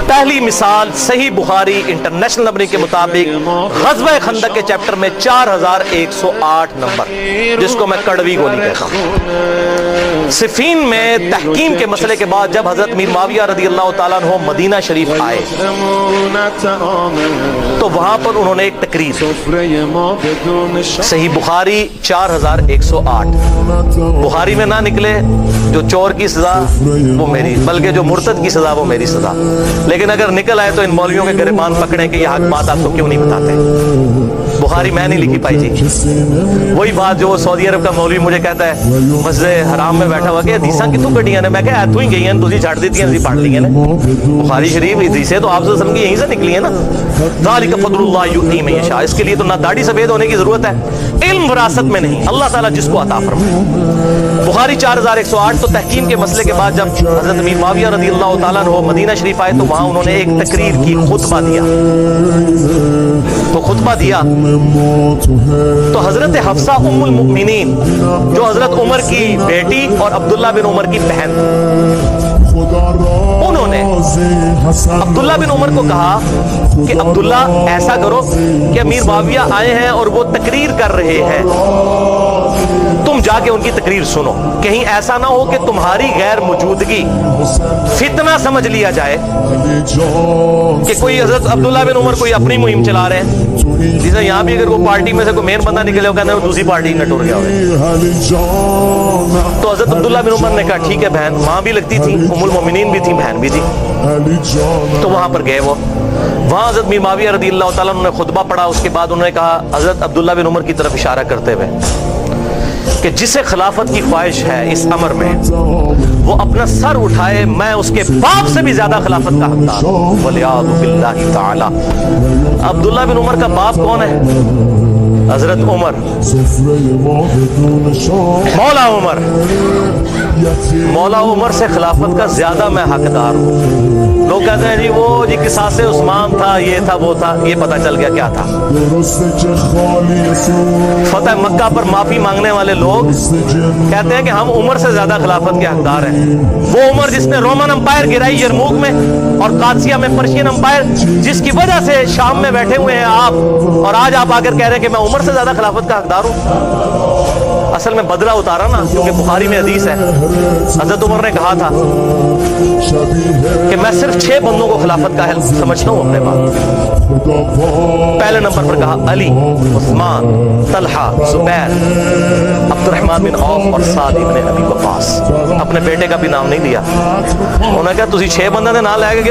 پہلی مثال صحیح بخاری انٹرنیشنل نمبر کے مطابق غزوہ خندق کے چیپٹر میں 4108 نمبر، جس کو میں کڑوی گولی کہتا ہوں۔ صفین میں تحکیم کے مسئلے کے بعد جب حضرت امیر معاویہ رضی اللہ تعالیٰ عنہ مدینہ شریف آئے تو وہاں پر انہوں نے ایک تقریر، صحیح بخاری 4108، بخاری میں نہ نکلے جو چور کی سزا وہ میری، بلکہ جو مرتد کی سزا وہ میری سزا، لیکن اگر نکل آئے تو ان مولویوں کے گریبان پکڑیں کہ یہ حق بات آپ کو کیوں نہیں بتاتے۔ بخاری میں نہیں لکھی پائی جی، وہی بات جو سعودی عرب کا مولوی مجھے کہتا ہے مسجد حرام میں بیٹھا ہوا کہ حدیثاں کتوں کٹیاں نے، میں کہا تو ہی گئی ہیں تجھے چھاڑ دیتی ہیں پڑھ لی ہیں نے، بخاری شریف حدیثیں تو آپ صلی اللہ علیہ وسلم کی یہیں سے نکلی ہیں نا، ذالک فضل اللہ یؤتی من یشاء، اس کے لیے تو نہ داڑھی سفید ہونے کی ضرورت ہے، علم وراثت میں نہیں، اللہ تعالیٰ جس کو عطا فرمائے۔ بخاری 4108۔ تو تحکیم کے مسئلے کے بعد جب حضرت امیر معاویہ رضی اللہ تعالیٰ عنہ مدینہ شریف آئے تو وہاں انہوں نے ایک تقریر کی، خطبہ دیا۔ تو خطبہ دیا تو حضرت حفصہ ام المؤمنین جو حضرت عمر کی بیٹی اور عبداللہ بن عمر کی بہن، انہوں نے عبداللہ بن عمر کو کہا کہ عبداللہ ایسا کرو کہ امیر معاویہ آئے ہیں اور وہ تقریر کر رہے ہیں، تم جا کے ان کی تقریر سنو، کہیں ایسا نہ ہو کہ تمہاری غیر موجودگی فتنہ سمجھ لیا جائے کہ کوئی حضرت عبداللہ بن عمر کوئی اپنی مہم چلا رہے ہیں، جیسے یہاں بھی اگر وہ پارٹی میں سے کوئی مین بندہ نکلے ہو کہتے ہیں دوسری پارٹی میں ٹور گیا ہوئے۔ تو حضرت عبداللہ بن عمر نے کہا ٹھیک ہے، بہن ماں بھی لگتی تھی، ام المؤمنین بھی تھی، بہن بھی تھی، تو وہاں پر گئے وہ، وہاں حضرت امیر معاویہ رضی اللہ تعالیٰ عنہ نے خطبہ پڑھا، اس کے بعد انہوں نے کہا حضرت عبداللہ بن عمر کی طرف اشارہ کرتے ہوئے کہ جسے خلافت کی خواہش ہے اس امر میں وہ اپنا سر اٹھائے، میں اس کے باپ سے بھی زیادہ خلافت کا حقدار ہوں، وَلِعَاذُ بِاللَّهِ تَعَالَى۔ عبداللہ بن عمر کا باپ کون ہے؟ حضرت عمر، مولا عمر، مولا عمر سے خلافت کا زیادہ میں حقدار ہوں۔ لوگ کہتے ہیں جی وہ جی قصاص عثمان تھا، یہ تھا وہ تھا، یہ پتہ چل گیا کیا تھا۔ فتح مکہ پر معافی مانگنے والے لوگ کہتے ہیں کہ ہم عمر سے زیادہ خلافت کے حقدار ہیں، وہ عمر جس نے رومن امپائر گرائی یرموک میں اور قادسیہ میں پرشین امپائر، جس کی وجہ سے شام میں بیٹھے ہوئے ہیں آپ، اور آج آپ آ کر کہہ رہے ہیں کہ میں عمر سے زیادہ خلافت کا حقدار ہوں۔ اصل میں بدلہ اتارا نا، کیونکہ بخاری میں حدیث ہے حضرت عمر نے کہا تھا کہ میں صرف 6 بندوں کو خلافت کا اہل سمجھتا ہوں اپنے بعد۔ پہلے نمبر پر کہا علی، عثمان، طلحہ، زبیر، عبد الرحمن بن عوف اور سعد بن ابی وقاص، اپنے بیٹے کا بھی نام نہیں دیا۔ انہوں نے کہا تسی 6 بندوں نے نام لے کے